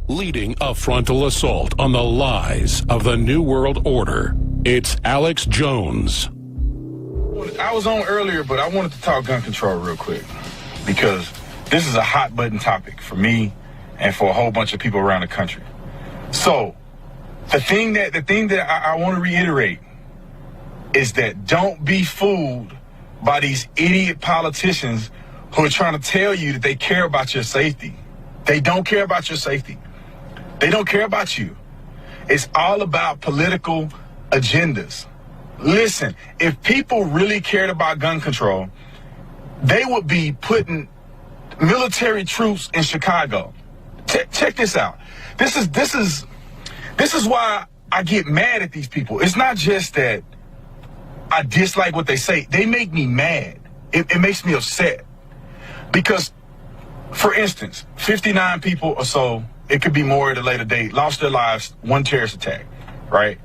leading a frontal assault on the lies of the New World Order. It's Alex Jones. I was on earlier, but I wanted to talk gun control real quick because this is a hot button topic for me and for a whole bunch of people around the country. So the thing that I want to reiterate is that don't be fooled by these idiot politicians who are trying to tell you that they care about your safety. They don't care about your safety. They don't care about you. It's all about political agendas. Listen, if people really cared about gun control, they would be putting military troops in Chicago. Check this out. This is why I get mad at these people. It's not just that I dislike what they say. They make me mad. It makes me upset. Because, for instance, 59 people or so, it could be more at a later date, lost their lives, one terrorist attack, right?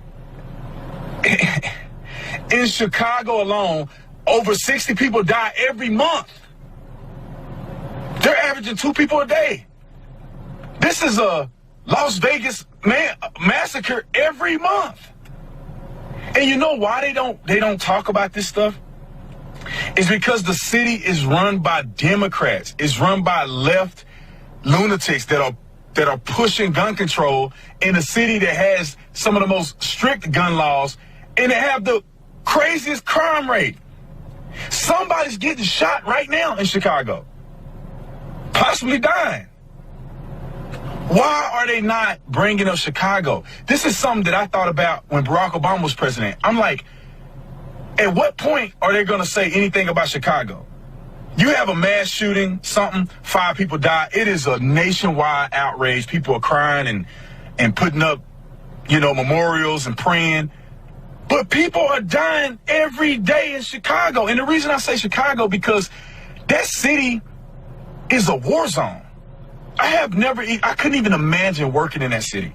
In Chicago alone, over 60 people die every month. They're averaging 2 people a day. This is a Las Vegas massacre every month. And you know why they don't talk about this stuff? It's because the city is run by Democrats. It's run by left lunatics that are pushing gun control in a city that has some of the most strict gun laws and they have the craziest crime rate. Somebody's getting shot right now in Chicago, possibly dying. Why are they not bringing up Chicago? This is something that I thought about when Barack Obama was president. I'm like, at what point are they going to say anything about Chicago? You have a mass shooting, 5 people die. It is a nationwide outrage. People are crying and putting up, memorials and praying. But people are dying every day in Chicago. And the reason I say Chicago, because that city is a war zone. I couldn't even imagine working in that city.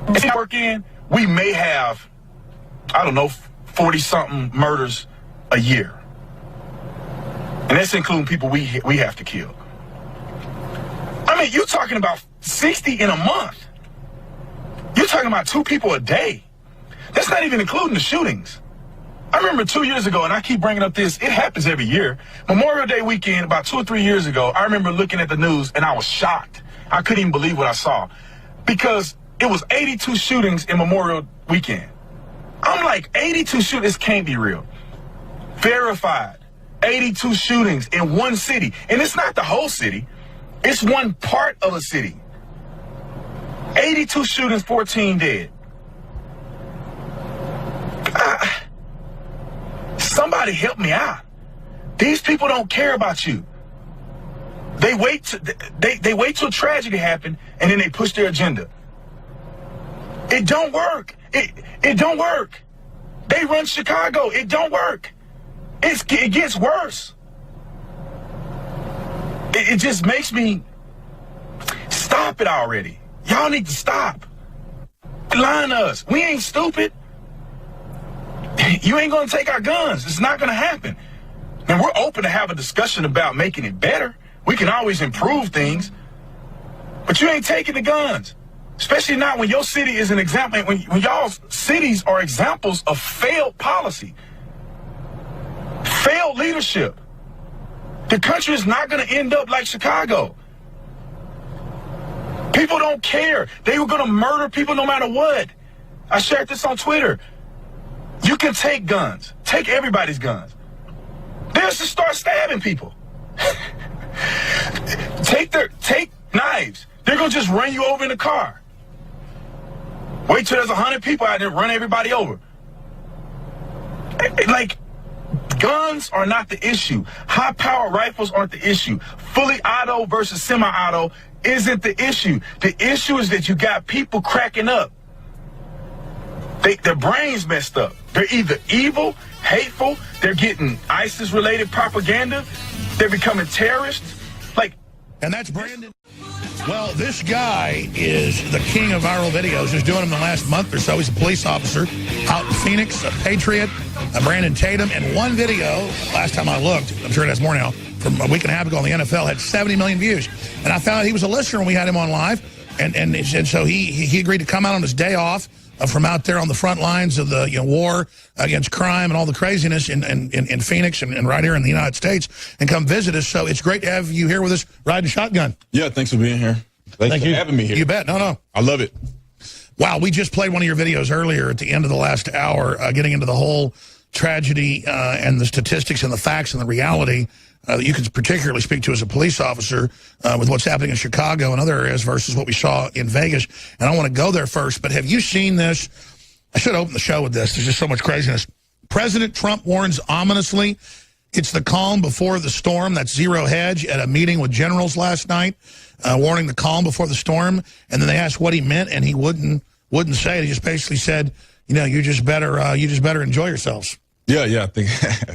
If I work in, we may have, 40-something murders a year. And that's including people we have to kill. I mean, you're talking about 60 in a month. You're talking about 2 people a day. That's not even including the shootings. I remember 2 years ago, and I keep bringing up this, it happens every year. Memorial Day weekend, about 2 or 3 years ago, I remember looking at the news, and I was shocked. I couldn't even believe what I saw. Because it was 82 shootings in Memorial weekend. I'm like, 82 shootings can't be real. Verified. 82 shootings in one city. And it's not the whole city. It's one part of a city. 82 shootings, 14 dead. Somebody help me out. These people don't care about you. They wait till tragedy happens and then they push their agenda. It don't work. It don't work. They run Chicago. It don't work. It gets worse. It just makes me stop it already. Y'all need to stop. Lying to us. We ain't stupid. You ain't going to take our guns. It's not going to happen. And we're open to have a discussion about making it better. We can always improve things. But you ain't taking the guns. Especially not when your city is an example. When y'all's cities are examples of failed policy. Failed leadership. The country is not going to end up like Chicago. People don't care. They were going to murder people no matter what. I shared this on Twitter. You can take guns. Take everybody's guns. They'll just start stabbing people. Take knives. They're going to just run you over in the car. Wait till there's 100 people out there and run everybody over. Like, guns are not the issue. High-powered rifles aren't the issue. Fully auto versus semi-auto isn't the issue. The issue is that you got people cracking up. Their brains messed up. They're either evil, hateful, they're getting ISIS-related propaganda, they're becoming terrorists. And that's Brandon. Well, this guy is the king of viral videos. He's doing them the last month or so. He's a police officer out in Phoenix, a patriot, Brandon Tatum. And one video, last time I looked, I'm sure it has more now, from a week and a half ago on the NFL, had 70 million views. And I found out he was a listener when we had him on live. And so he agreed to come out on his day off from out there on the front lines of the war against crime and all the craziness in Phoenix and right here in the United States and come visit us. So it's great to have you here with us riding shotgun. Yeah, thanks for being here. Thanks for having me here. You bet. No. I love it. Wow, we just played one of your videos earlier at the end of the last hour, getting into the whole tragedy and the statistics and the facts and the reality that you can particularly speak to as a police officer with what's happening in Chicago and other areas versus what we saw in Vegas. And I want to go there first, but have you seen this? I should open the show with this. There's just so much craziness. President Trump warns ominously, it's the calm before the storm. That's zero hedge at a meeting with generals last night, warning the calm before the storm. And then they asked what he meant, and he wouldn't say it. He just basically said, you just better enjoy yourselves. Yeah. I think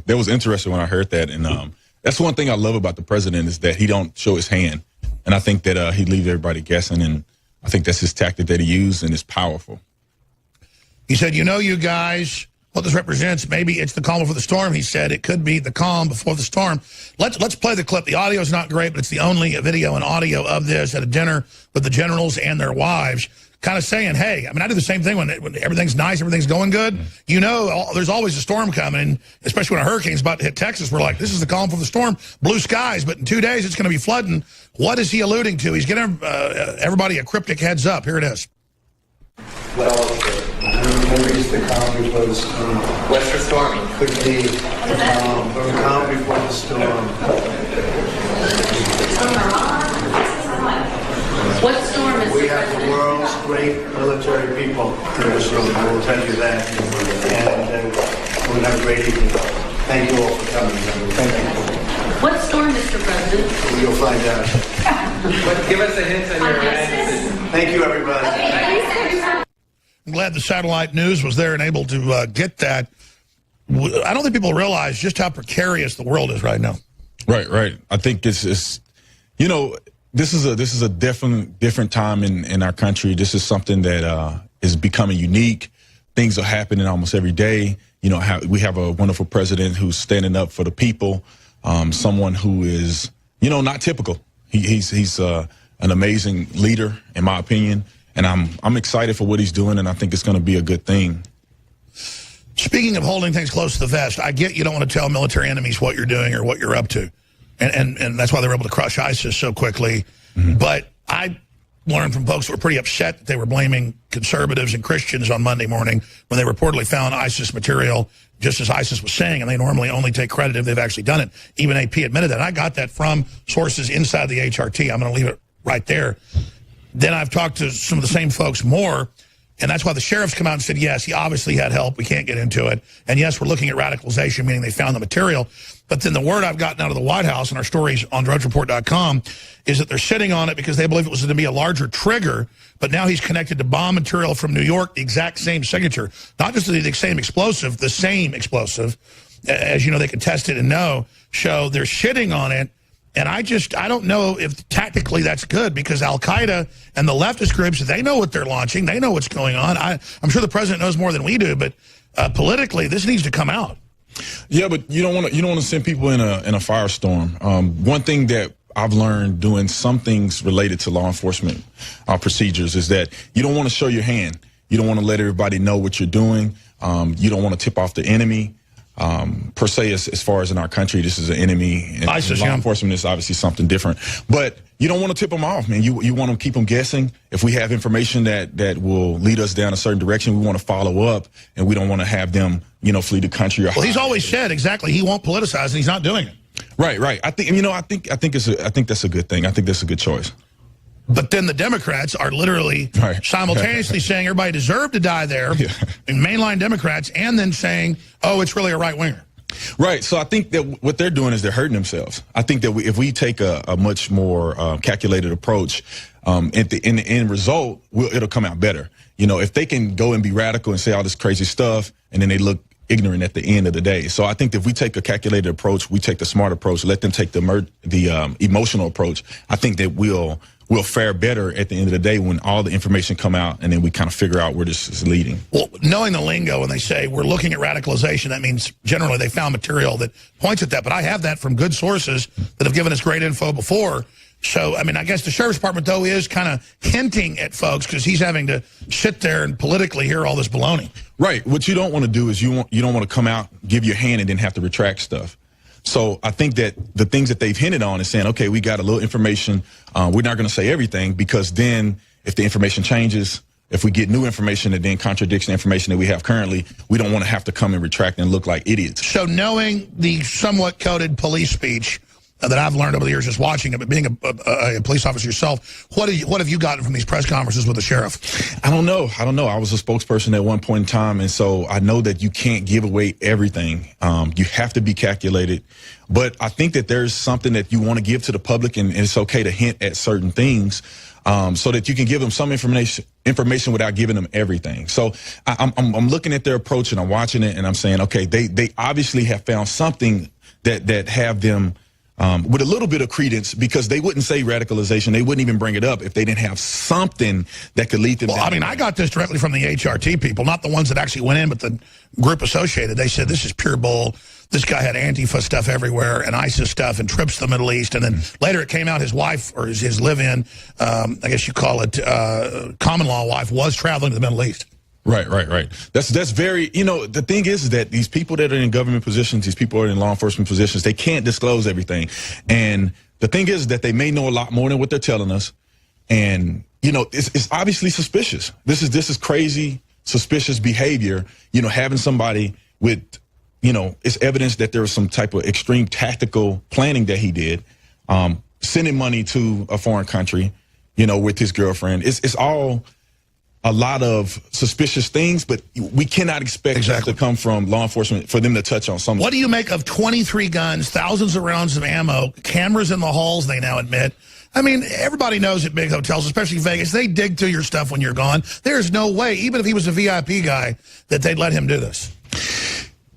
that was interesting when I heard that. And that's one thing I love about the president is that he don't show his hand. And I think that he leaves everybody guessing. And I think that's his tactic that he used, and it's powerful. He said, you guys, what this represents, maybe it's the calm before the storm. He said it could be the calm before the storm. Let's play the clip. The audio is not great, but it's the only video and audio of this at a dinner with the generals and their wives, kind of saying, hey, I do the same thing when everything's nice, everything's going good. There's always a storm coming, and especially when a hurricane's about to hit Texas, we're like, this is the calm before the storm, blue skies, but in 2 days it's going to be flooding. What is he alluding to? He's giving everybody a cryptic heads up. Here it is. Well, it's the calm before the storm. What's the storm? Could be the calm before the storm. What storm is We have the world's great military people in this room, I will tell you that. And we'll have a great evening. Thank you all for coming. Thank you. What storm, Mr. President? You'll find out. Give us a hint on your answers. Thank you, everybody. I'm glad the satellite news was there and able to get that. I don't think people realize just how precarious the world is right now. Right. I think it's this is a different time in our country. This is something that is becoming unique. Things are happening almost every day. We have a wonderful president who's standing up for the people. Someone who is not typical. He's an amazing leader, in my opinion. And I'm excited for what he's doing, and I think it's going to be a good thing. Speaking of holding things close to the vest, I get you don't want to tell military enemies what you're doing or what you're up to. And that's why they were able to crush ISIS so quickly. Mm-hmm. But I learned from folks who were pretty upset that they were blaming conservatives and Christians on Monday morning when they reportedly found ISIS material, just as ISIS was saying, and they normally only take credit if they've actually done it. Even AP admitted that. And I got that from sources inside the HRT. I'm going to leave it right there. Then I've talked to some of the same folks more, and that's why the sheriffs come out and said, yes, he obviously had help. We can't get into it. And yes, we're looking at radicalization, meaning they found the material. But then the word I've gotten out of the White House and our stories on drudgereport.com is that they're sitting on it because they believe it was going to be a larger trigger, but now he's connected to bomb material from New York, the exact same signature. Not just the same explosive, the same explosive. As you know, they can test it and know. So they're shitting on it. And I don't know if tactically that's good because Al-Qaeda and the leftist groups, they know what they're launching. They know what's going on. I'm sure the president knows more than we do, but politically, this needs to come out. Yeah, but you don't want to send people in a firestorm. One thing that I've learned doing some things related to law enforcement procedures is that you don't want to show your hand. You don't want to let everybody know what you're doing. You don't want to tip off the enemy. Per se, as far as in our country, this is an enemy. And ISIS, law enforcement is obviously something different. But you don't want to tip them off, man. You want to keep them guessing. If we have information that will lead us down a certain direction, we want to follow up, and we don't want to have them, flee the country. Well, he's always said exactly he won't politicize, and he's not doing it. Right. I think that's a good thing. I think that's a good choice. But then the Democrats are literally simultaneously saying everybody deserved to die there, in mainline Democrats, and then saying, oh, it's really a right-winger. Right. So I think that what they're doing is they're hurting themselves. I think that if we take a much more calculated approach, in the end result, it'll come out better. If they can go and be radical and say all this crazy stuff, and then they look ignorant at the end of the day. So I think that if we take a calculated approach, we take the smart approach, let them take the emotional approach, I think that we'll fare better at the end of the day when all the information come out and then we kind of figure out where this is leading. Well, knowing the lingo when they say we're looking at radicalization, that means generally they found material that points at that. But I have that from good sources that have given us great info before So, I mean, I guess the sheriff's department, though, is kind of hinting at folks because he's having to sit there and politically hear all this baloney. Right. What you don't want to do is you don't want to come out, give your hand, and then have to retract stuff. So I think that the things that they've hinted on is saying, okay, we got a little information. We're not going to say everything because then if the information changes, if we get new information that then contradicts the information that we have currently, we don't want to have to come and retract and look like idiots. So knowing the somewhat coded police speech that I've learned over the years just watching it, but being a police officer yourself, what have you gotten from these press conferences with the sheriff? I don't know. I was a spokesperson at one point in time, and so I know that you can't give away everything. You have to be calculated. But I think that there's something that you want to give to the public, and it's okay to hint at certain things so that you can give them some information without giving them everything. So I'm looking at their approach, and I'm watching it, and I'm saying, okay, they obviously have found something that have them with a little bit of credence, because they wouldn't say radicalization. They wouldn't even bring it up if they didn't have something that could lead them down. Well, I mean, I got this directly from the HRT people, not the ones that actually went in, but the group associated. They said, this is pure bull. This guy had Antifa stuff everywhere and ISIS stuff and trips to the Middle East. And then later it came out his wife, or his live-in, I guess you call it, common law wife, was traveling to the Middle East. Right. That's very, the thing is that these people that are in government positions, these people that are in law enforcement positions, they can't disclose everything. And the thing is that they may know a lot more than what they're telling us. And, it's obviously suspicious. This is crazy, suspicious behavior, having somebody with, it's evidence that there was some type of extreme tactical planning that he did, sending money to a foreign country, with his girlfriend. It's all a lot of suspicious things, but we cannot expect that to come from law enforcement for them to touch on something. What do you make of 23 guns, thousands of rounds of ammo, cameras in the halls, they now admit? I mean, everybody knows at big hotels, especially Vegas, they dig through your stuff when you're gone. There's no way, even if he was a VIP guy, that they'd let him do this.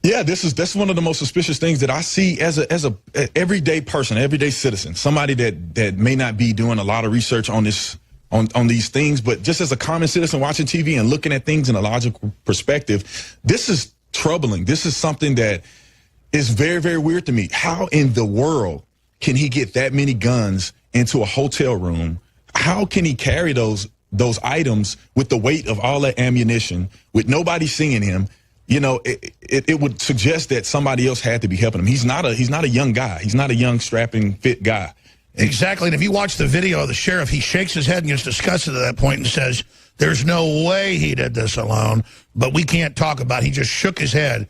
Yeah, that's one of the most suspicious things that I see as a everyday person, everyday citizen, somebody that may not be doing a lot of research on this, on these things, but just as a common citizen watching TV and looking at things in a logical perspective, this is troubling. This is something that is very, very weird to me. How in the world can he get that many guns into a hotel room? How can he carry those items with the weight of all that ammunition with nobody seeing him? It would suggest that somebody else had to be helping him. He's not a young guy. He's not a young, strapping, fit guy. Exactly. And if you watch the video of the sheriff, he shakes his head and gets disgusted at that point and says, there's no way he did this alone, but we can't talk about it. He just shook his head.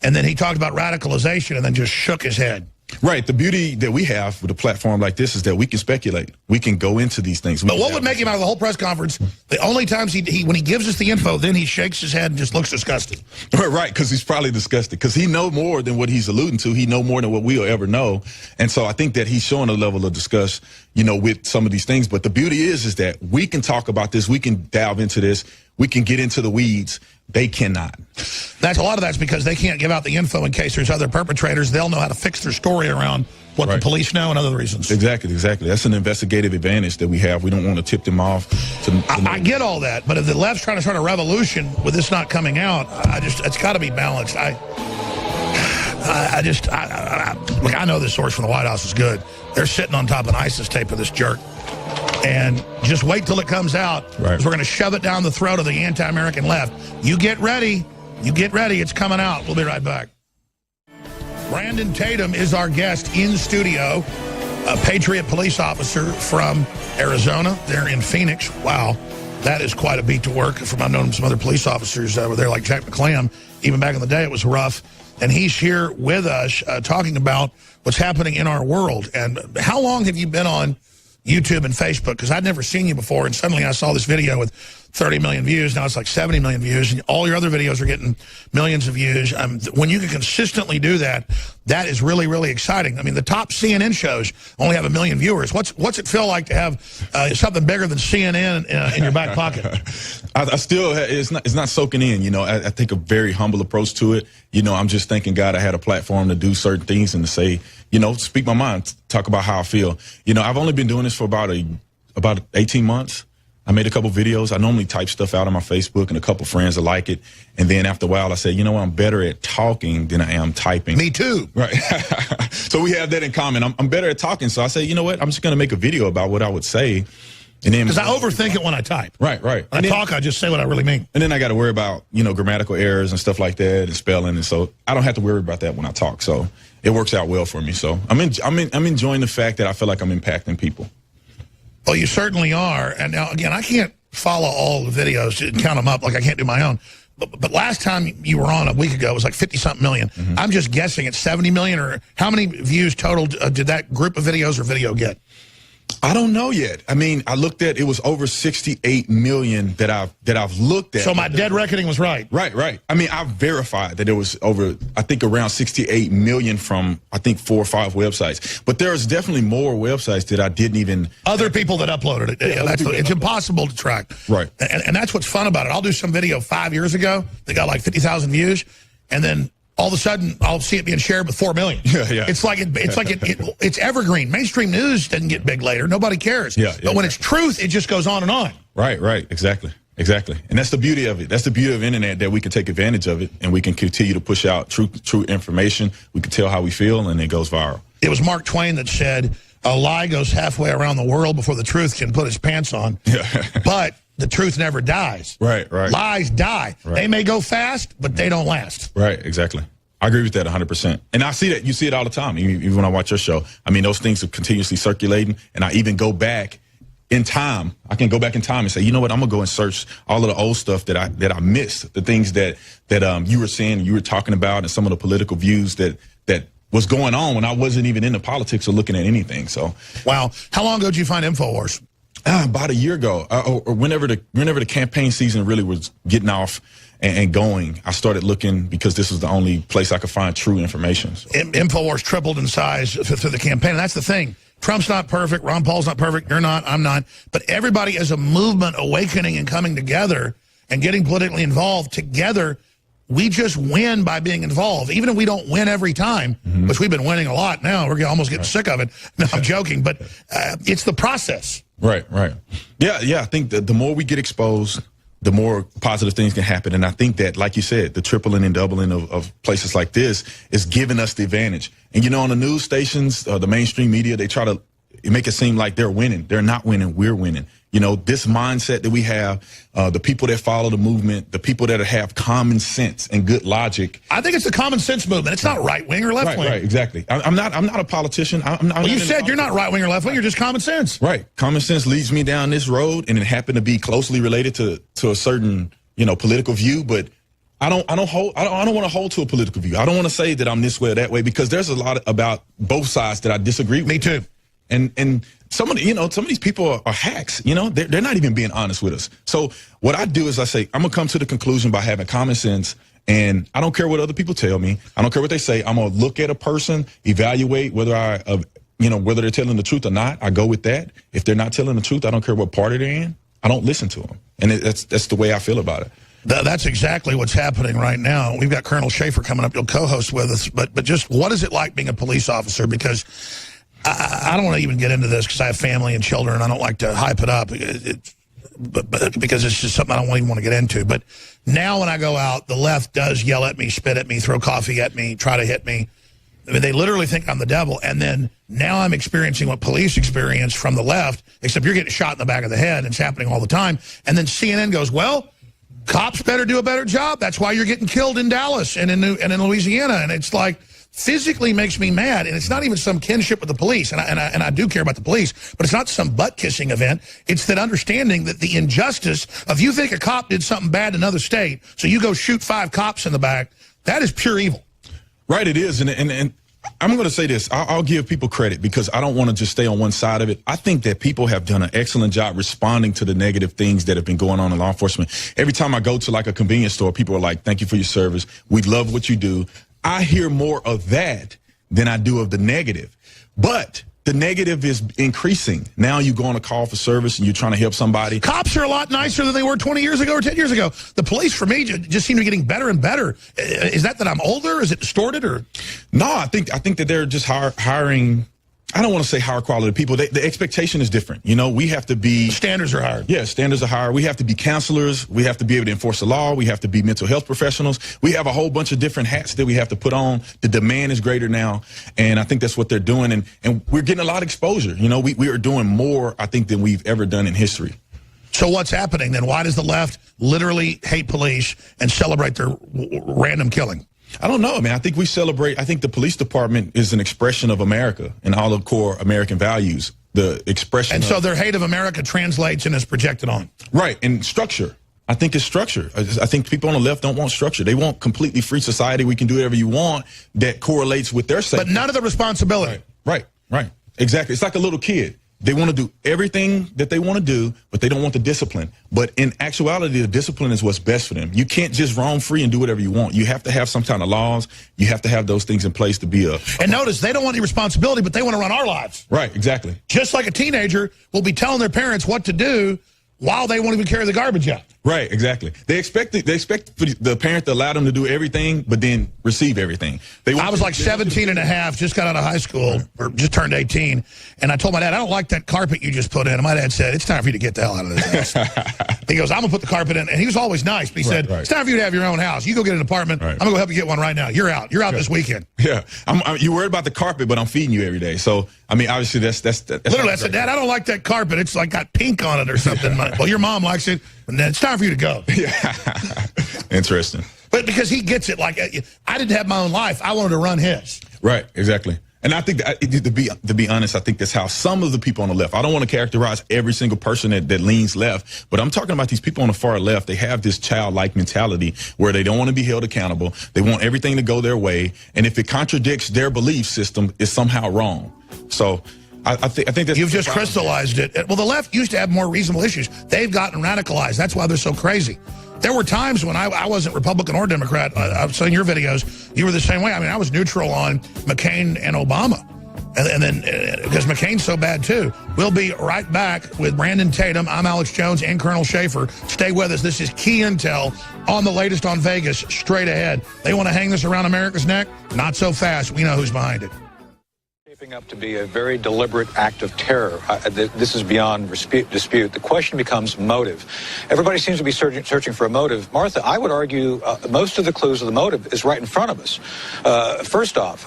And then he talked about radicalization and then just shook his head. Right. The beauty that we have with a platform like this is that we can speculate. We can go into these things. But what would make him out of the whole press conference, the only times when he gives us the info, then he shakes his head and just looks disgusted. Right, because he's probably disgusted. Because he know more than what he's alluding to. He know more than what we'll ever know. And so I think that he's showing a level of disgust, with some of these things. But the beauty is that we can talk about this. We can delve into this. We can get into the weeds. They cannot. A lot of that's because they can't give out the info in case there's other perpetrators. They'll know how to fix their story around what the police know and other reasons. Exactly. That's an investigative advantage that we have. We don't want to tip them off. I get all that, but if the left's trying to start a revolution with this not coming out, it's got to be balanced. I know this source from the White House is good. They're sitting on top of an ISIS tape of this jerk. And just wait till it comes out, because we're going to shove it down the throat of the anti-American left. You get ready. It's coming out. We'll be right back. Brandon Tatum is our guest in studio, a Patriot police officer from Arizona. They're in Phoenix. Wow, that is quite a beat to work. I've known some other police officers were there, like Jack McClam. Even back in the day, it was rough. And he's here with us talking about what's happening in our world. And how long have you been on YouTube and Facebook? Because I'd never seen you before, and suddenly I saw this video with 30 million views. Now it's like 70 million views, and all your other videos are getting millions of views. When you can consistently do that, that is really, really exciting. I mean, the top CNN shows only have 1 million viewers. What's it feel like to have something bigger than CNN in your back pocket? I still, it's not soaking in. I take a very humble approach to it. I'm just thanking God I had a platform to do certain things and to say, speak my mind, talk about how I feel. I've only been doing this for about 18 months. I made a couple videos. I normally type stuff out on my Facebook and a couple friends that like it. And then after a while, I said, you know what? I'm better at talking than I am typing. Me too. Right. So we have that in common. I'm better at talking. So I say, you know what? I'm just going to make a video about what I would say. And then, because I overthink it when I type. Right, right. When I talk, I just say what I really mean. And then I got to worry about, you know, grammatical errors and stuff like that and spelling. And so I don't have to worry about that when I talk. So it works out well for me. So I'm enjoying the fact that I feel like I'm impacting people. Well, you certainly are. And now, again, I can't follow all the videos and count them up like I can't do my own. But last time you were on a week ago, it was like 50-something million. Mm-hmm. I'm just guessing it's 70 million, or how many views total did that group of videos or video get? I don't know yet. I mean, I looked at, it was over 68 million that I've looked at. So my dead reckoning was right. Right, right. I mean, I verified that it was over, I think around 68 million from, I think 4 or 5 websites. But there's definitely more websites that I didn't even. Other people that uploaded it. Yeah, it's impossible to track. Right. And that's what's fun about it. I'll do some video 5 years ago that got like 50,000 views, and then all of a sudden, I'll see it being shared with 4 million. Yeah, yeah. It's like it's evergreen. Mainstream news doesn't get big later. Nobody cares. Yeah, but when it's truth, it just goes on and on. Right, right. Exactly. Exactly. And that's the beauty of it. That's the beauty of the internet, that we can take advantage of it and we can continue to push out true information. We can tell how we feel and it goes viral. It was Mark Twain that said, a lie goes halfway around the world before the truth can put its pants on. Yeah. But the truth never dies. Right, right. Lies die. Right. They may go fast, but they don't last. Right, exactly. I agree with that 100%. And I see that. You see it all the time, even when I watch your show. I mean, those things are continuously circulating, and I even go back in time. I can go back in time and say, you know what, I'm going to go and search all of the old stuff that I missed, the things that you were saying, you were talking about, and some of the political views that was going on when I wasn't even into politics or looking at anything. So, wow. How long ago did you find InfoWars? About a year ago, or whenever the campaign season really was getting off and going, I started looking, because this was the only place I could find true information. So. InfoWars tripled in size through the campaign, and that's the thing. Trump's not perfect, Ron Paul's not perfect, you're not, I'm not, but everybody as a movement awakening and coming together and getting politically involved together. We just win by being involved, even if we don't win every time, which we've been winning a lot now. We're almost getting sick of it. No, I'm joking, but it's the process. Right, right. Yeah, yeah. I think that the more we get exposed, the more positive things can happen. And I think that, like you said, the tripling and doubling of places like this is giving us the advantage. And, you know, on the news stations, the mainstream media, they try to make it seem like they're winning. They're not winning. We're winning. You know, this mindset that we have, the people that follow the movement, the people that have common sense and good logic. I think it's the common sense movement. It's not right wing or left wing. Right, exactly. I'm not a politician. Well, you said you're not right wing or left wing. You're just common sense. Right. Common sense leads me down this road, and it happened to be closely related to a certain, you know, political view. But I don't want to hold to a political view. I don't want to say that I'm this way or that way, because there's a lot about both sides that I disagree with. Me too. And some of these people are hacks. You know, they're not even being honest with us. So what I do is I say, I'm gonna come to the conclusion by having common sense, and I don't care what other people tell me. I don't care what they say. I'm gonna look at a person, evaluate whether whether they're telling the truth or not. I go with that. If they're not telling the truth, I don't care what party they're in. I don't listen to them, and that's the way I feel about it. That's exactly what's happening right now. We've got Colonel Shaffer coming up. He'll co-host with us, but just what is it like being a police officer? Because I don't want to even get into this because I have family and children, and I don't like to hype it up because it's just something I don't even want to get into. But now when I go out, the left does yell at me, spit at me, throw coffee at me, try to hit me. I mean, they literally think I'm the devil. And then now I'm experiencing what police experience from the left, except you're getting shot in the back of the head, and it's happening all the time. And then CNN goes, well, cops better do a better job. That's why you're getting killed in Dallas and in Louisiana. And it's like, physically makes me mad, and it's not even some kinship with the police, and I do care about the police, but it's not some butt-kissing event. It's that understanding that the injustice of, you think a cop did something bad in another state, so you go shoot 5 cops in the back, that is pure evil. Right, it is, and I'm going to say this. I'll give people credit, because I don't want to just stay on one side of it. I think that people have done an excellent job responding to the negative things that have been going on in law enforcement. Every time I go to like a convenience store, people are like, thank you for your service. We love what you do. I hear more of that than I do of the negative. But the negative is increasing. Now you go on a call for service and you're trying to help somebody. Cops are a lot nicer than they were 20 years ago or 10 years ago. The police, for me, just seem to be getting better and better. Is that I'm older? Is it distorted? Or no? I think that they're just hiring I don't want to say higher quality people. The expectation is different. You know, we have to be... Standards are higher. Yeah, standards are higher. We have to be counselors. We have to be able to enforce the law. We have to be mental health professionals. We have a whole bunch of different hats that we have to put on. The demand is greater now, and I think that's what they're doing. And we're getting a lot of exposure. You know, we are doing more, I think, than we've ever done in history. So what's happening then? Why does the left literally hate police and celebrate their random killing? I don't know, man. I think we celebrate. I think the police department is an expression of America and all of core American values. The expression. And so their hate of America translates and is projected on. Right. And structure. I think it's structure. I think people on the left don't want structure. They want completely free society. We can do whatever you want that correlates with their safety. But none of the responsibility. Right. Exactly. It's like a little kid. They want to do everything that they want to do, but they don't want the discipline. But in actuality, the discipline is what's best for them. You can't just roam free and do whatever you want. You have to have some kind of laws. You have to have those things in place to be a... And notice, they don't want any responsibility, but they want to run our lives. Right, exactly. Just like a teenager will be telling their parents what to do while they won't even carry the garbage out. Right, exactly. They expect the parent to allow them to do everything, but then receive everything. I was like 17 and a half, just got out of high school, or just turned 18, and I told my dad, I don't like that carpet you just put in. And my dad said, it's time for you to get the hell out of this house. He goes, I'm going to put the carpet in. And he was always nice, but he said, it's time for you to have your own house. You go get an apartment. Right. I'm going to help you get one right now. You're out. You're out this weekend. Yeah. You're worried about the carpet, but I'm feeding you every day. So, I mean, obviously, that's literally, I said, Dad, I don't like that carpet. It's like got pink on it or something. Well, your mom likes it, and then it's time for you to go. Yeah. Interesting. But because he gets it, like, I didn't have my own life. I wanted to run his. Right, exactly. And I think that, to be honest, I think that's how some of the people on the left, I don't want to characterize every single person that leans left, but I'm talking about these people on the far left. They have this childlike mentality where they don't want to be held accountable. They want everything to go their way. And if it contradicts their belief system, it's somehow wrong. So I think that's... You've just crystallized it. Well, the left used to have more reasonable issues. They've gotten radicalized. That's why they're so crazy. There were times when I wasn't Republican or Democrat. I've seen your videos. You were the same way. I mean, I was neutral on McCain and Obama. And then, because McCain's so bad, too. We'll be right back with Brandon Tatum. I'm Alex Jones and Colonel Shaffer. Stay with us. This is key intel on the latest on Vegas, straight ahead. They want to hang this around America's neck? Not so fast. We know who's behind it. Up to be a very deliberate act of terror. This is beyond dispute. The question becomes motive. Everybody seems to be searching for a motive. Martha, I would argue most of the clues of the motive is right in front of us. First off,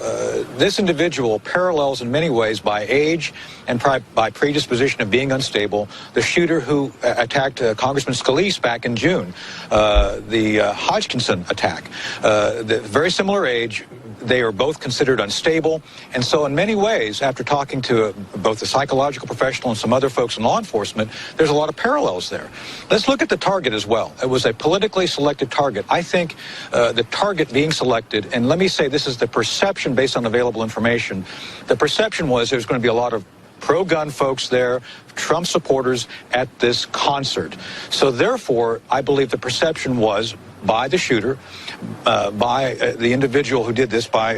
this individual parallels in many ways by age and by predisposition of being unstable the shooter who attacked Congressman Scalise back in June, the Hodgkinson attack. Very similar age. They are both considered unstable. And so in many ways, after talking to both a psychological professional and some other folks in law enforcement, there's a lot of parallels there. Let's look at the target as well. It was a politically selected target. I think the target being selected, and let me say this is the perception based on available information, the perception was there's going to be a lot of pro-gun folks there, Trump supporters at this concert. So therefore, I believe the perception was by the shooter, by the individual who did this, by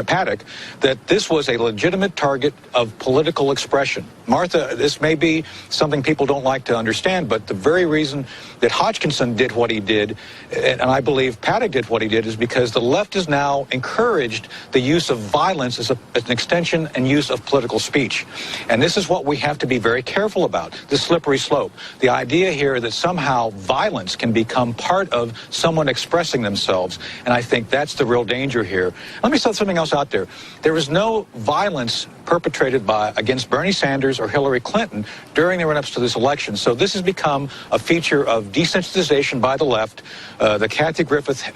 Paddock, that this was a legitimate target of political expression. Martha, this may be something people don't like to understand, but the very reason that Hodgkinson did what he did, and I believe Paddock did what he did, is because the left has now encouraged the use of violence as an extension and use of political speech. And this is what we have to be very careful about, the slippery slope. The idea here that somehow violence can become part of someone expressing themselves, and I think that's the real danger here. Let me set something else out there. There was no violence perpetrated against Bernie Sanders or Hillary Clinton during the run-ups to this election. So this has become a feature of desensitization by the left, the Kathy Griffith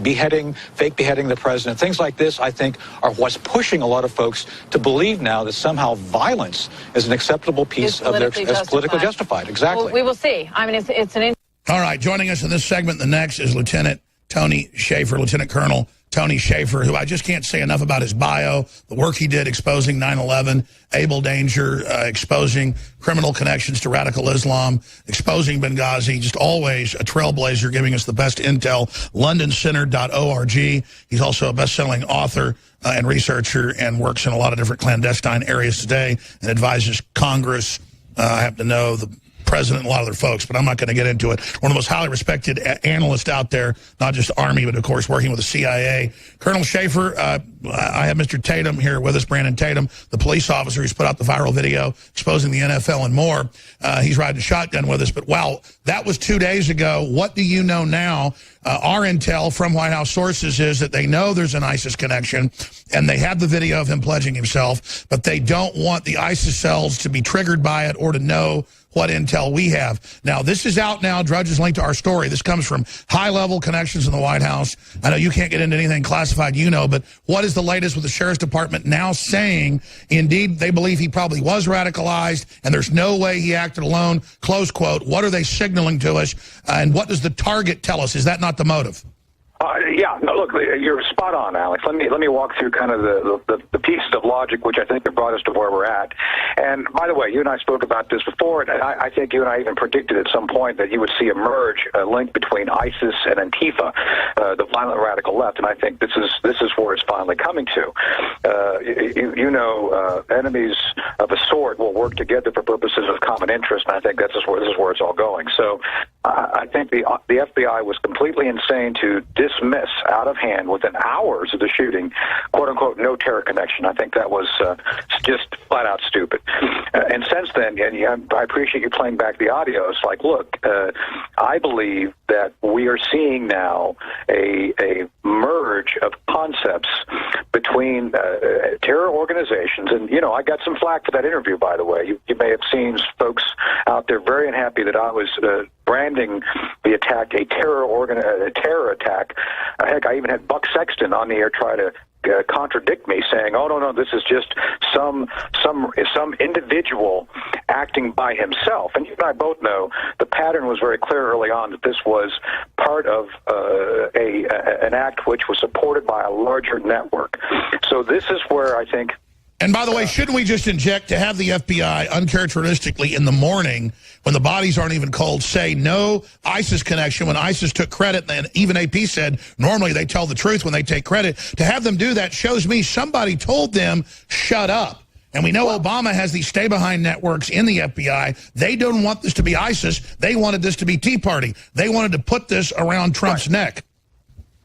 beheading, fake beheading the president. Things like this, I think, are what's pushing a lot of folks to believe now that somehow violence is an acceptable piece of their politically justified. Exactly. Well, we will see. I mean, it's an... All right, joining us in this segment, the next, is Lieutenant Tony Shaffer, Lieutenant Colonel Tony Shaffer, who I just can't say enough about his bio, the work he did exposing 9/11, Able Danger, exposing criminal connections to radical Islam, exposing Benghazi, just always a trailblazer, giving us the best intel, londoncentered.org. He's also a best-selling author and researcher and works in a lot of different clandestine areas today and advises Congress. I happen to know the president and a lot of their folks, but I'm not going to get into it. One of the most highly respected analysts out there, not just Army, but of course working with the CIA. Colonel Shaffer, I have Mr. Tatum here with us, Brandon Tatum, the police officer who's put out the viral video exposing the NFL and more. He's riding shotgun with us. But, wow, that was 2 days ago. What do you know now? Our intel from White House sources is that they know there's an ISIS connection, and they have the video of him pledging himself, but they don't want the ISIS cells to be triggered by it or to know what intel we have. Now, this is out now. Drudge is linked to our story. This comes from high-level connections in the White House. I know you can't get into anything classified, but what is the latest with the Sheriff's Department now saying, indeed, they believe he probably was radicalized, and there's no way he acted alone, close quote. What are they signaling to us, and what does the target tell us? Is that not the motive? Yeah, no, look, you're spot on, Alex. Let me walk through kind of the pieces of logic which I think have brought us to where we're at. And by the way, you and I spoke about this before, and I think you and I even predicted at some point that you would see a merge, a link between ISIS and Antifa, the violent radical left. And I think this is where it's finally coming to. Enemies of a sort will work together for purposes of common interest, and I think this is where it's all going. So I think the FBI was completely insane to dismiss out of hand within hours of the shooting, quote unquote, no terror connection. I think that was just flat out stupid. And since then, and I appreciate you playing back the audio. It's like, look, I believe that we are seeing now a merge of concepts between terror organizations. And, I got some flack for that interview, by the way. You may have seen folks out there very unhappy that I was branding the attack a terror attack. Heck, I even had Buck Sexton on the air try to contradict me, saying, "Oh no, this is just some individual acting by himself." And you and I both know the pattern was very clear early on that this was part of an act which was supported by a larger network. So this is where I think. And by the way, shouldn't we just inject to have the FBI uncharacteristically in the morning when the bodies aren't even cold say no ISIS connection when ISIS took credit, and even AP said normally they tell the truth when they take credit. To have them do that shows me somebody told them shut up. And we know Obama has these stay-behind networks in the FBI. They don't want this to be ISIS. They wanted this to be Tea Party. They wanted to put this around Trump's neck.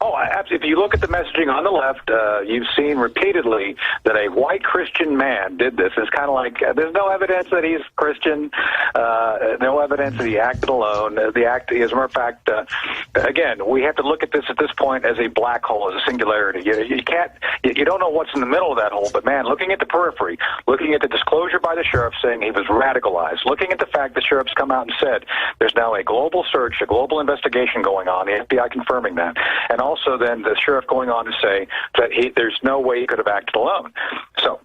Oh, absolutely. If you look at the messaging on the left, you've seen repeatedly that a white Christian man did this. It's kind of like there's no evidence that he's Christian, no evidence that he acted alone. As a matter of fact, again, we have to look at this point as a black hole, as a singularity. You don't know what's in the middle of that hole, but man, looking at the periphery, looking at the disclosure by the sheriff saying he was radicalized, looking at the fact the sheriff's come out and said there's now a global search, a global investigation going on, the FBI confirming that, and also then the sheriff going on to say that there's no way he could have acted alone. So,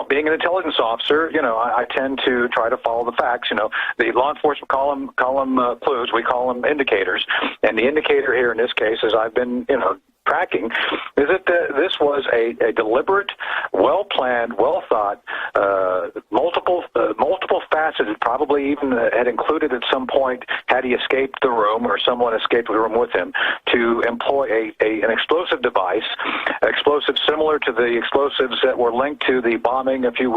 being an intelligence officer, I tend to try to follow the facts. The law enforcement call them clues. We call them indicators. And the indicator here in this case, as I've been, tracking, is that this was a deliberate, well-planned, well-thought, multiple faceted, probably even had included at some point, had he escaped the room or someone escaped the room with him, to employ an explosive device, explosive similar to the explosives that were linked to the bombing a few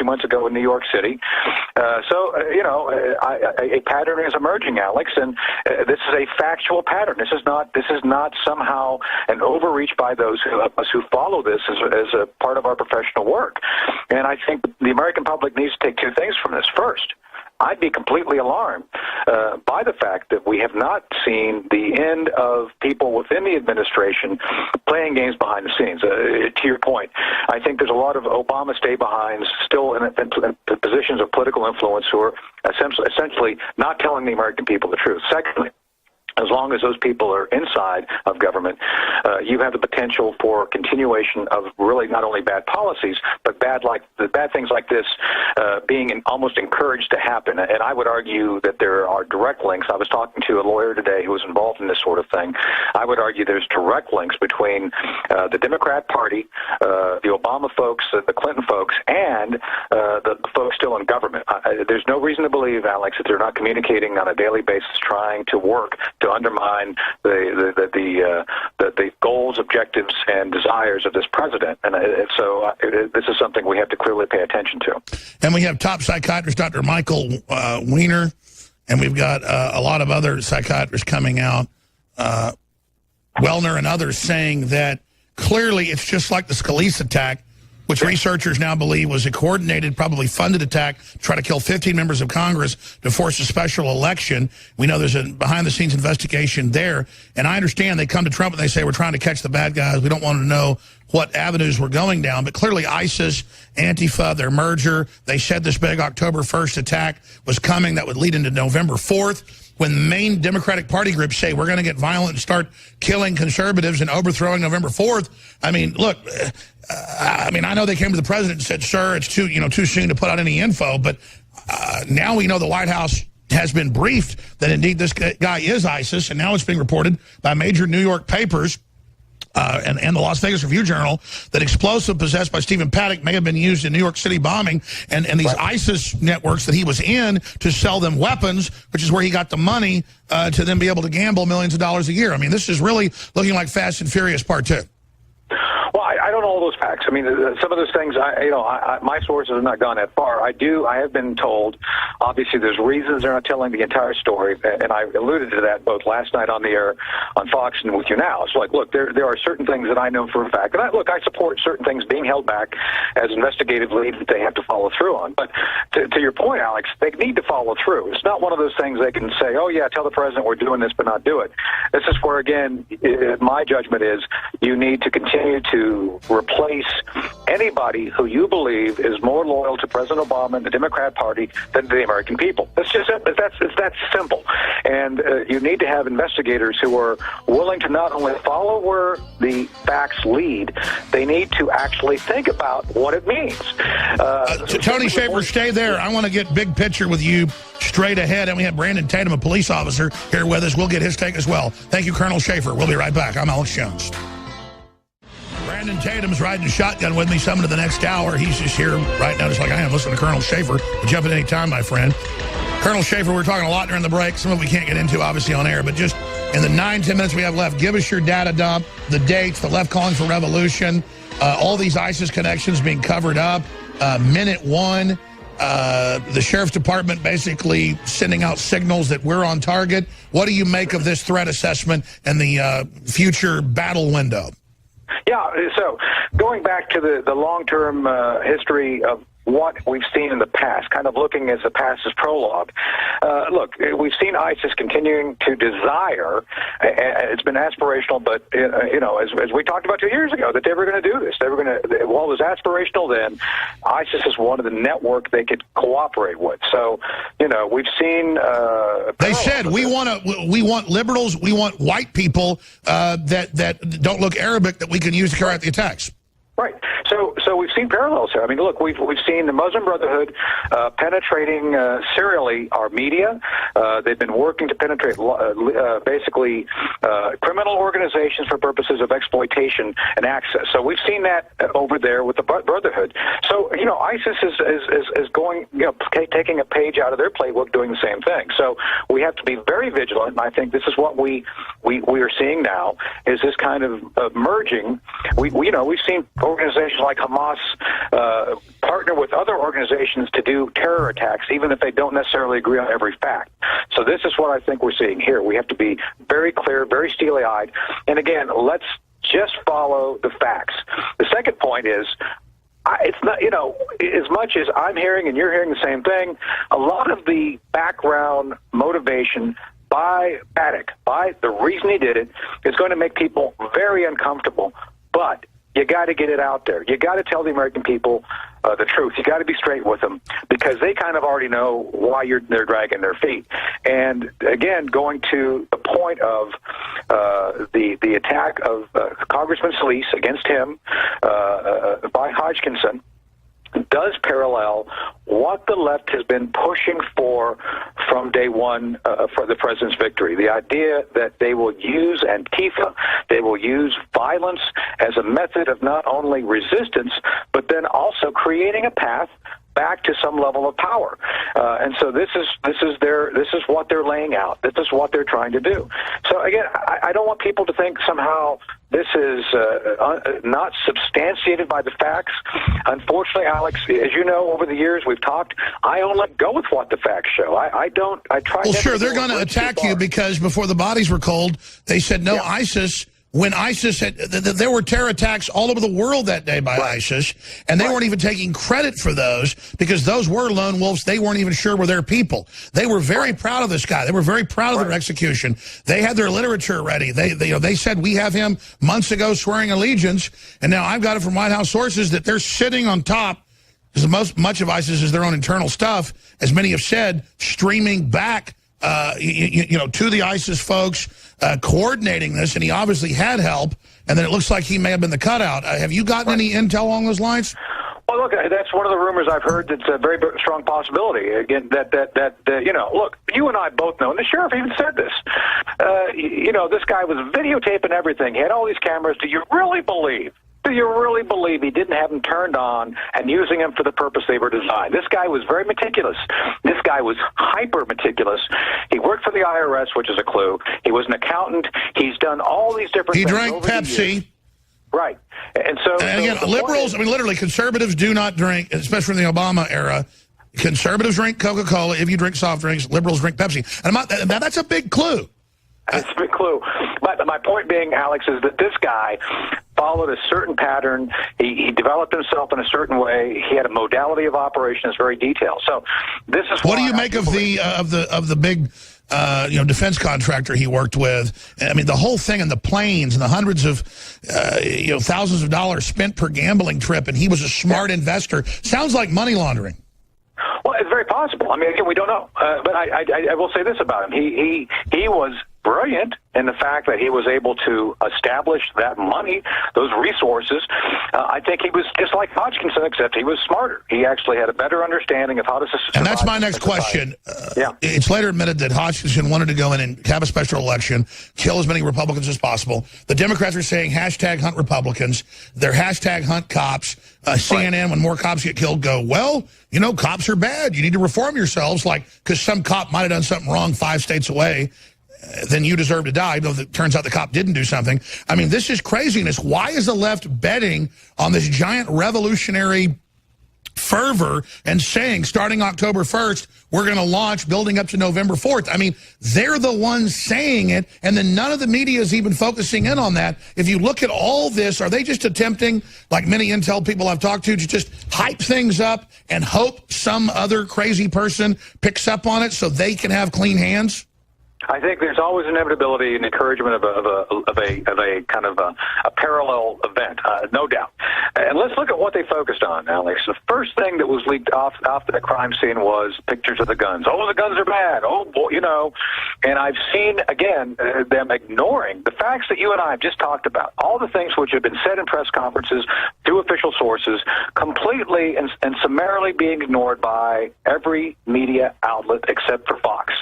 months ago in New York City. A pattern is emerging, Alex, and this is a factual pattern. This is not somehow an overreach by those of us who follow this as a part of our professional work. And I think the American public needs to take two things from this. First, I'd be completely alarmed by the fact that we have not seen the end of people within the administration playing games behind the scenes. To your point, I think there's a lot of Obama stay-behinds still in positions of political influence who are essentially not telling the American people the truth. Secondly, as long as those people are inside of government, you have the potential for continuation of really not only bad policies, but bad things like this being almost encouraged to happen. And I would argue that there are direct links. I was talking to a lawyer today who was involved in this sort of thing. I would argue there's direct links between the Democrat Party, the Obama folks, the Clinton folks, and the folks still in government. There's no reason to believe, Alex, that they're not communicating on a daily basis, trying to work to undermine the goals, objectives, and desires of this president. And so this is something we have to clearly pay attention to. And we have top psychiatrist Dr. Michael Weiner, and we've got a lot of other psychiatrists coming out, Wellner and others, saying that clearly it's just like the Scalise attack, which researchers now believe was a coordinated, probably funded attack to try to kill 15 members of Congress to force a special election. We know there's a behind-the-scenes investigation there. And I understand they come to Trump and they say, we're trying to catch the bad guys. We don't want to know what avenues we're going down. But clearly ISIS, Antifa, their merger, they said this big October 1st attack was coming that would lead into November 4th. When main Democratic Party groups say we're going to get violent and start killing conservatives and overthrowing November 4th, I mean, look, I know they came to the president and said, sir, it's too soon to put out any info, but now we know the White House has been briefed that indeed this guy is ISIS, and now it's being reported by major New York papers and the Las Vegas Review-Journal that explosive possessed by Stephen Paddock may have been used in New York City bombing and these ISIS networks that he was in to sell them weapons, which is where he got the money to then be able to gamble millions of dollars a year. I mean, this is really looking like Fast and Furious Part 2. Well, I don't know all those facts. I mean, some of those things, my sources have not gone that far. I have been told, obviously, there's reasons they're not telling the entire story, and I alluded to that both last night on the air on Fox and with you now. It's like, look, there are certain things that I know for a fact, and I support certain things being held back as investigative leads that they have to follow through on. But to your point, Alex, they need to follow through. It's not one of those things they can say, oh, yeah, tell the president we're doing this, but not do it. This is where, again, my judgment is you need to continue to replace anybody who you believe is more loyal to President Obama and the Democrat Party than the American people. It's that simple. And you need to have investigators who are willing to not only follow where the facts lead, they need to actually think about what it means. Tony Shaffer, stay there. I want to get big picture with you straight ahead. And we have Brandon Tatum, a police officer, here with us. We'll get his take as well. Thank you, Colonel Shaffer. We'll be right back. I'm Alex Jones. Brandon Tatum's riding shotgun with me some of the next hour. He's just here right now, just like I am, listening to Colonel Shaffer. We'll jump at any time, my friend. Colonel Shaffer, we're talking a lot during the break. Some of it we can't get into, obviously, on air. But just in the 9-10 minutes we have left, give us your data dump, the dates, the left calling for revolution, all these ISIS connections being covered up, minute one, the sheriff's department basically sending out signals that we're on target. What do you make of this threat assessment and the future battle window? Yeah, so going back to the long-term history of what we've seen in the past, kind of looking as the past as prologue. Look, we've seen ISIS continuing to desire, it's been aspirational, but, as we talked about 2 years ago, that they were going to do this. They were going to, while it was aspirational then, ISIS is one of the network they could cooperate with. So, we've seen... they said, we want liberals, we want white people that don't look Arabic that we can use to carry out the attacks. Right. So we've seen parallels here. I mean, look, we've seen the Muslim Brotherhood penetrating serially our media. They've been working to penetrate basically criminal organizations for purposes of exploitation and access. So we've seen that over there with the Brotherhood. So ISIS is going taking a page out of their playbook, doing the same thing. So we have to be very vigilant. And I think this is what we are seeing now is this kind of merging. We've seen organizations like Hamas partner with other organizations to do terror attacks, even if they don't necessarily agree on every fact. So this is what I think we're seeing here. We have to be very clear, very steely-eyed. And again, let's just follow the facts. The second point is, it's not, as much as I'm hearing and you're hearing the same thing, a lot of the background motivation by Paddock, by the reason he did it, is going to make people very uncomfortable. But you got to get it out there. You got to tell the American people the truth. You got to be straight with them because they kind of already know why they're dragging their feet. And again, going to the point of the attack of Congressman Scalise against him by Hodgkinson does parallel what the left has been pushing for from day one for the president's victory. The idea that they will use Antifa, they will use violence as a method of not only resistance, but then also creating a path back to some level of power. And so this is what they're laying out. This is what they're trying to do. So again, I don't want people to think somehow this is not substantiated by the facts. Unfortunately, Alex, as you know, over the years we've talked, I only go with what the facts show. I try. Well, sure, they're going to attack you because before the bodies were cold, they said no, ISIS when ISIS had, there were terror attacks all over the world that day by ISIS, and they weren't even taking credit for those because those were lone wolves. They weren't even sure were their people. They were very proud of this guy. They were very proud of their execution. They had their literature ready. They said, we have him months ago swearing allegiance, and now I've got it from White House sources that they're sitting on top, because much of ISIS is their own internal stuff, as many have said, streaming back to the ISIS folks, coordinating this, and he obviously had help, and then it looks like he may have been the cutout. Have you gotten any intel along those lines? Well, look, that's one of the rumors I've heard. That's a very strong possibility. Again, look, you and I both know, and the sheriff even said this. This guy was videotaping everything. He had all these cameras. Do you really believe he didn't have them turned on and using them for the purpose they were designed? This guy was very meticulous. This guy was hyper meticulous. He worked for the IRS, which is a clue. He was an accountant. He's done all these different things. He drank Pepsi. Right. And again, liberals, literally, conservatives do not drink, especially in the Obama era. Conservatives drink Coca-Cola. If you drink soft drinks, liberals drink Pepsi. And that's a big clue. That's a big clue. But my point being, Alex, is that this guy followed a certain pattern. He developed himself in a certain way. He had a modality of operation that's very detailed. So this is what do you make of the big defense contractor he worked with? I mean, the whole thing, and the planes and the hundreds of thousands of dollars spent per gambling trip, and he was a smart investor. Sounds like money laundering. Well, it's very possible. I mean, again, we don't know. But I will say this about him. He was brilliant in the fact that he was able to establish that money, those resources. I think he was just like Hodgkinson, except he was smarter. He actually had a better understanding of how to survive. And that's my next question. It's later admitted that Hodgkinson wanted to go in and have a special election, kill as many Republicans as possible. The Democrats are saying hashtag hunt Republicans. They're hashtag hunt cops. CNN, when more cops get killed, go, well, cops are bad. You need to reform yourselves, because some cop might have done something wrong 5 states away. Then you deserve to die, though it turns out the cop didn't do something. I mean, this is craziness. Why is the left betting on this giant revolutionary fervor and saying, starting October 1st, we're going to launch building up to November 4th? I mean, they're the ones saying it, and then none of the media is even focusing in on that. If you look at all this, are they just attempting, like many intel people I've talked to just hype things up and hope some other crazy person picks up on it so they can have clean hands? I think there's always inevitability and encouragement of a kind of a parallel event, no doubt. And let's look at what they focused on, Alex. The first thing that was leaked off the crime scene was pictures of the guns. Oh, the guns are bad. Oh, boy, And I've seen, again, them ignoring the facts that you and I have just talked about, all the things which have been said in press conferences through official sources, completely and summarily being ignored by every media outlet except for Fox.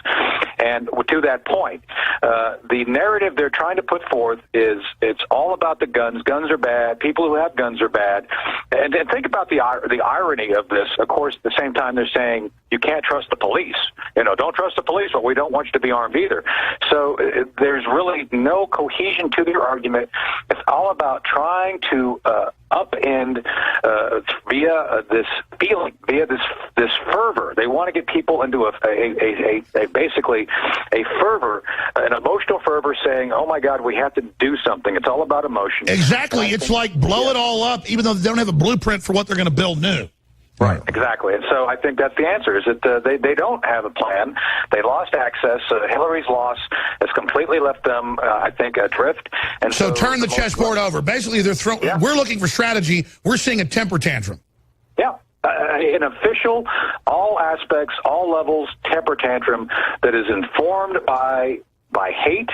And to that point, the narrative they're trying to put forth is it's all about the guns. Guns are bad. People who have guns are bad. And think about the irony of this. Of course, at the same time, they're saying you can't trust the police. Don't trust the police, but we don't want you to be armed either. So there's really no cohesion to their argument. It's all about trying to upend via this feeling, via this fervor. They want to get people into basically a fervor, an emotional fervor, saying, "Oh my God, we have to do something." It's all about emotion. Exactly. It's like blow it all up, even though they don't have a blueprint for what they're going to build new. Right. Exactly. And so I think that's the answer, is that they don't have a plan. They lost access. Hillary's loss has completely left them, I think, adrift. And so turn the chessboard over. Basically, they're throwing. Yeah. We're looking for strategy. We're seeing a temper tantrum. Yeah. An official, all aspects, all levels, temper tantrum that is informed by hate.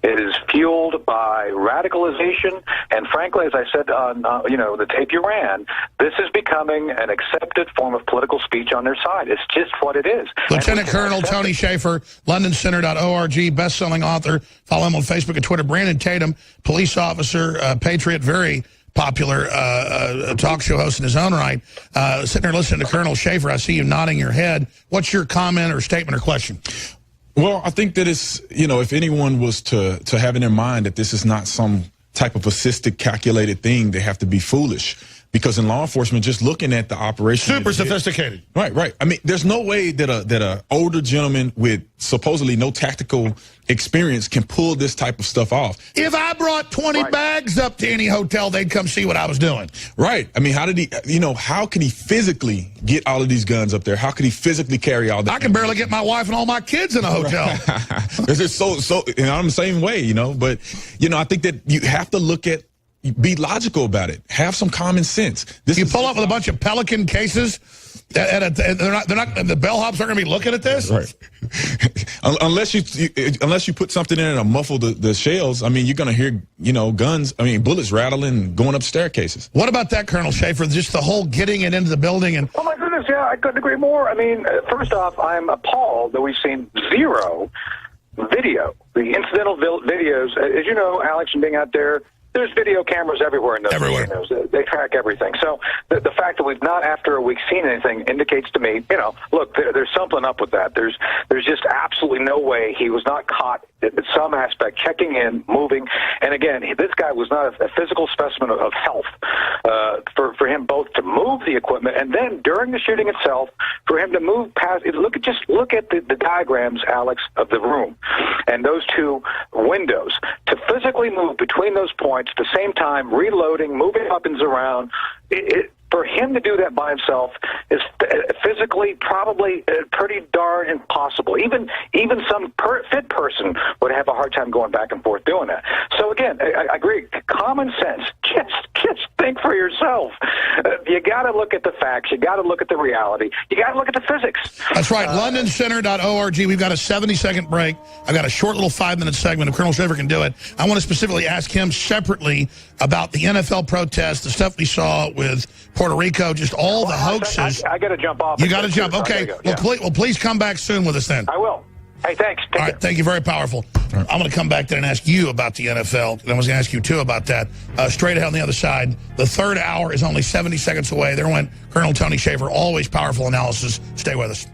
It is fueled by radicalization, and frankly, as I said on the tape you ran, this is becoming an accepted form of political speech on their side. It's just what it is. Lieutenant Colonel Tony Shaffer, LondonCenter.org, best-selling author. Follow him on Facebook and Twitter. Brandon Tatum, police officer, patriot, very popular talk show host in his own right. Sitting there listening to Colonel Shaffer, I see you nodding your head. What's your comment or statement or question? Well, I think that it's, if anyone was to have in their mind that this is not some type of assisted, calculated thing, they have to be foolish. because in law enforcement, just looking at the operation, Super sophisticated. Right. I mean, there's no way that a older gentleman with supposedly no tactical experience can pull this type of stuff off. If I brought 20 bags up to any hotel, they'd come see what I was doing. Right. I mean, how did he, how could he physically get all of these guns up there? How could he physically carry all that? I can barely get my wife and all my kids in a hotel. It's just so, I'm the same way, but, I think that you have to look at, be logical about it. Have some common sense. You pull up with a bunch of Pelican cases, they're not. The bellhops aren't going to be looking at this, right? unless you put something in it to muffle the shells. I mean, you're going to hear guns. I mean, bullets rattling, going up staircases. What about that, Colonel Shaffer? Just the whole getting it into the building and. Oh my goodness, yeah, I couldn't agree more. I mean, first off, I'm appalled that we've seen zero video. The incidental videos, as you know, Alex, and being out there. There's video cameras everywhere in those casinos. They track everything. So the fact that we've not, after a week, seen anything indicates to me, look, there's something up with that. There's just absolutely no way he was not caught in some aspect, checking in, moving. And again, this guy was not a physical specimen of health. For him both to move the equipment and then during the shooting itself, for him to move past. Look at the diagrams, Alex, of the room and those two windows. To physically move between those points at the same time, reloading, moving weapons around. For him to do that by himself is physically probably pretty darn impossible. Even some fit person would have a hard time going back and forth doing that. So again, I agree. Common sense. Just think for yourself. You got to look at the facts. You got to look at the reality. You got to look at the physics. That's right. LondonCenter.org. We've got a 70-second break. I've got a short little 5-minute segment. If Colonel Shaffer can do it, I want to specifically ask him separately about the NFL protests, the stuff we saw with Puerto Rico, just all the hoaxes. I got to jump off. You got to jump. Okay. Please come back soon with us then. I will. Hey, thanks. All right. Thank you. Very powerful. I'm going to come back then and ask you about the NFL. And I was going to ask you, too, about that. Straight ahead on the other side. The third hour is only 70 seconds away. There went Colonel Tony Shaffer. Always powerful analysis. Stay with us.